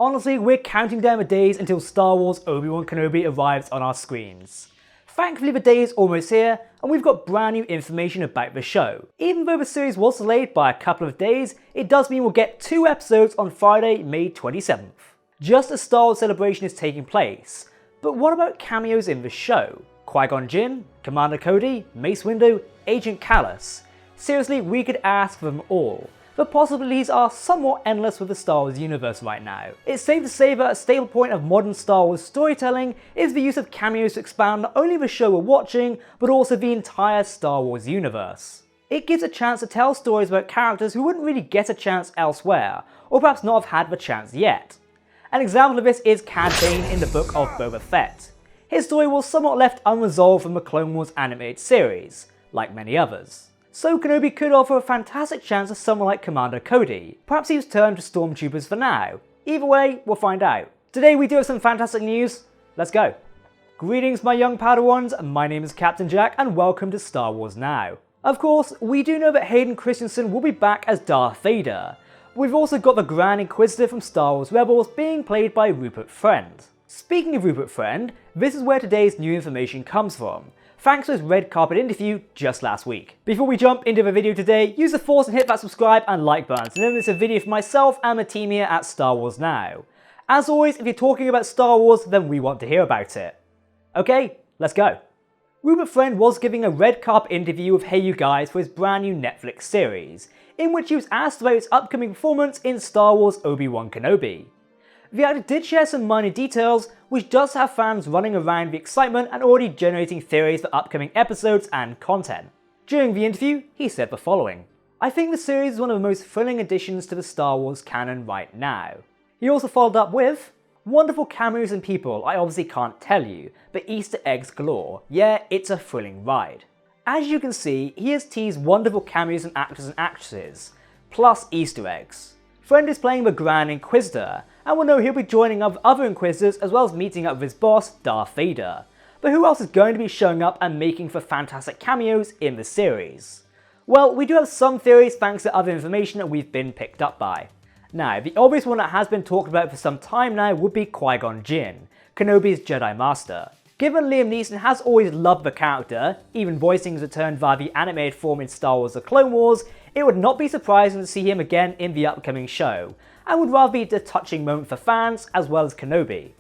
Honestly, we're counting down the days until Star Wars Obi-Wan Kenobi arrives on our screens. Thankfully the day is almost here, and we've got brand new information about the show. Even though the series was delayed by a couple of days, it does mean we'll get 2 episodes on Friday, May 27th. Just as Star Wars Celebration is taking place. But what about cameos in the show? Qui-con Jinn, Commander Cody, Mace Windu, Agent Kallus. Seriously, we could ask for them all. The possibilities are somewhat endless with the Star Wars universe right now. It's safe to say that a staple point of modern Star Wars storytelling is the use of cameos to expand not only the show we're watching, but also the entire Star Wars universe. It gives a chance to tell stories about characters who wouldn't really get a chance elsewhere, or perhaps not have had the chance yet. An example of this is Cad Bane in the Book of Boba Fett. His story was somewhat left unresolved from the Clone Wars animated series, like many others. So Kenobi could offer a fantastic chance to someone like Commander Cody. Perhaps he's turned to stormtroopers for now. Either way, we'll find out. Today we do have some fantastic news. Let's go. Greetings my young Padawans, my name is Captain Jack and welcome to Star Wars Now. Of course, we do know that Hayden Christensen will be back as Darth Vader. We've also got the Grand Inquisitor from Star Wars Rebels being played by Rupert Friend. Speaking of Rupert Friend, this is where today's new information comes from, thanks to his red carpet interview just last week. Before we jump into the video today, use the force and hit that subscribe and like buttons, and then there's a video for myself and the team here at Star Wars Now. As always, if you're talking about Star Wars, then we want to hear about it. Okay, let's go. Rupert Friend was giving a red carpet interview with Hey You Guys for his brand new Netflix series, in which he was asked about his upcoming performance in Star Wars Obi-Wan Kenobi. The actor did share some minor details, which does have fans running around the excitement and already generating theories for upcoming episodes and content. During the interview, he said the following: "I think the series is one of the most thrilling additions to the Star Wars canon right now." He also followed up with, "Wonderful cameos and people I obviously can't tell you, but Easter eggs galore. Yeah, it's a thrilling ride." As you can see, he has teased wonderful cameos and actors and actresses, plus Easter eggs. Friend is playing the Grand Inquisitor, and we'll know he'll be joining up with other Inquisitors as well as meeting up with his boss, Darth Vader. But who else is going to be showing up and making for fantastic cameos in the series? Well, we do have some theories thanks to other information that we've been picked up by. Now, the obvious one that has been talked about for some time now would be Qui-con Jinn, Kenobi's Jedi Master. Given Liam Neeson has always loved the character, even voicing his return via the animated form in Star Wars The Clone Wars, it would not be surprising to see him again in the upcoming show, and would rather be a touching moment for fans as well as Kenobi.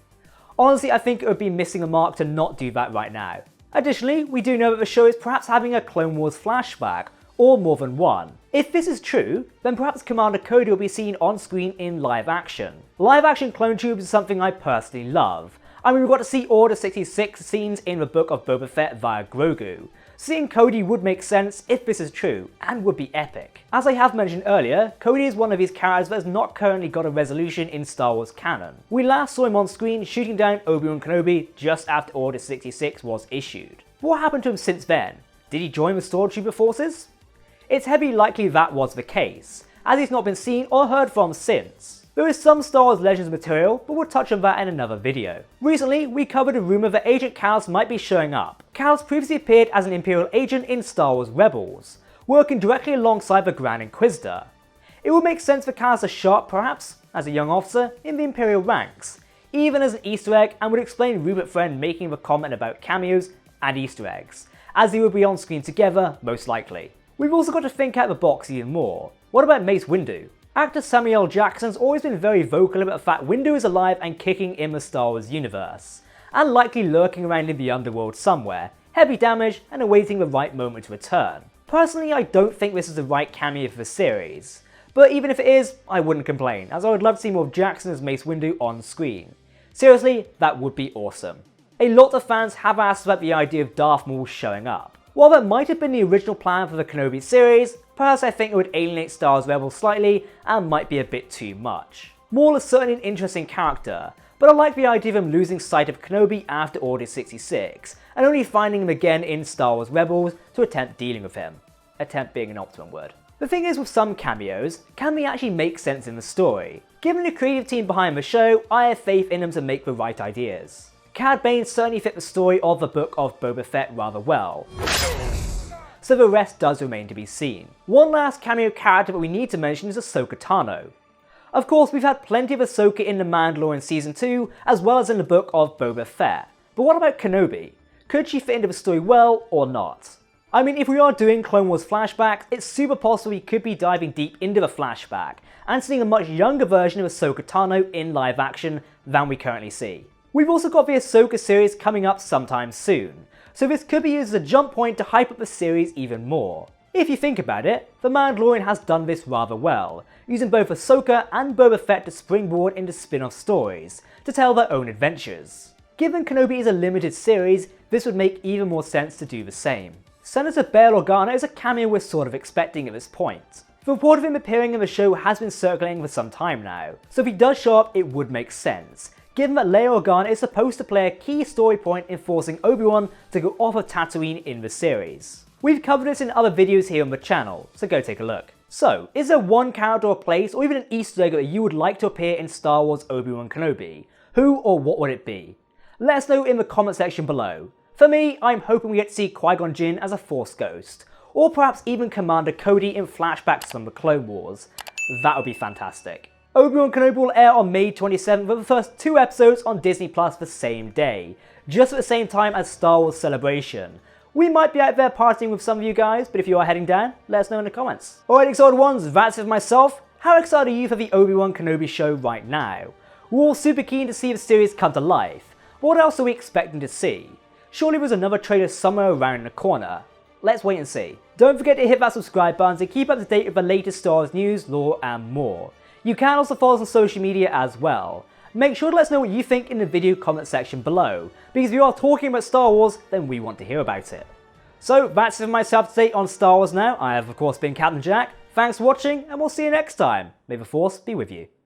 Honestly, I think it would be missing a mark to not do that right now. Additionally, we do know that the show is perhaps having a Clone Wars flashback, or more than one. If this is true, then perhaps Commander Cody will be seen on screen in live action. Live action clone troopers is something I personally love. I mean, we got to see Order 66 scenes in the Book of Boba Fett via Grogu. Seeing Cody would make sense if this is true, and would be epic. As I have mentioned earlier, Cody is one of these characters that has not currently got a resolution in Star Wars canon. We last saw him on screen shooting down Obi-Wan Kenobi just after Order 66 was issued. What happened to him since then? Did he join the Stormtrooper forces? It's heavily likely that was the case, as he's not been seen or heard from since. There is some Star Wars Legends material, but we'll touch on that in another video. Recently, we covered a rumour that Agent Kallus might be showing up. Kallus previously appeared as an Imperial agent in Star Wars Rebels, working directly alongside the Grand Inquisitor. It would make sense for Kallus to show up, perhaps, as a young officer in the Imperial ranks, even as an Easter egg, and would explain Rupert Friend making the comment about cameos and Easter eggs, as they would be on screen together, most likely. We've also got to think out the box even more. What about Mace Windu? Actor Samuel L. Jackson's always been very vocal about the fact Windu is alive and kicking in the Star Wars universe, and likely lurking around in the underworld somewhere, heavy damage and awaiting the right moment to return. Personally, I don't think this is the right cameo for the series, but even if it is, I wouldn't complain, as I would love to see more of Jackson as Mace Windu on screen. Seriously, that would be awesome. A lot of fans have asked about the idea of Darth Maul showing up. While that might have been the original plan for the Kenobi series, personally I think it would alienate Star Wars Rebels slightly and might be a bit too much. Maul is certainly an interesting character, but I like the idea of him losing sight of Kenobi after Order 66, and only finding him again in Star Wars Rebels to attempt dealing with him. Attempt being an optimum word. The thing is with some cameos, can they actually make sense in the story? Given the creative team behind the show, I have faith in them to make the right ideas. Cad Bane certainly fit the story of the Book of Boba Fett rather well, so the rest does remain to be seen. One last cameo character that we need to mention is Ahsoka Tano. Of course, we've had plenty of Ahsoka in The Mandalorian Season 2, as well as in the book of Boba Fett. But what about Kenobi? Could she fit into the story well or not? I mean, if we are doing Clone Wars flashbacks, it's super possible we could be diving deep into the flashback and seeing a much younger version of Ahsoka Tano in live action than we currently see. We've also got the Ahsoka series coming up sometime soon, so this could be used as a jump point to hype up the series even more. If you think about it, The Mandalorian has done this rather well, using both Ahsoka and Boba Fett to springboard into spin-off stories, to tell their own adventures. Given Kenobi is a limited series, this would make even more sense to do the same. Senator Bail Organa is a cameo we're sort of expecting at this point. The report of him appearing in the show has been circulating for some time now, so if he does show up it would make sense, given that Bail Organa is supposed to play a key story point in forcing Obi-Wan to go off of Tatooine in the series. We've covered this in other videos here on the channel, so go take a look. So, is there one character or place, or even an Easter egg that you would like to appear in Star Wars Obi-Wan Kenobi? Who or what would it be? Let us know in the comment section below. For me, I'm hoping we get to see Qui-Gon Jinn as a Force Ghost, or perhaps even Commander Cody in flashbacks from the Clone Wars. That would be fantastic. Obi-Wan Kenobi will air on May 27th with the first 2 episodes on Disney Plus the same day, just at the same time as Star Wars Celebration. We might be out there partying with some of you guys, but if you are heading down, let us know in the comments. Alright excited ones, that's it for myself. How excited are you for the Obi-Wan Kenobi show right now? We're all super keen to see the series come to life. What else are we expecting to see? Surely there's another trailer somewhere around the corner. Let's wait and see. Don't forget to hit that subscribe button to keep up to date with the latest Star Wars news, lore and more. You can also follow us on social media as well. Make sure to let us know what you think in the video comment section below, because if you are talking about Star Wars, then we want to hear about it. So that's it for myself today on Star Wars Now. I have of course been Captain Jack. Thanks for watching and we'll see you next time. May the Force be with you.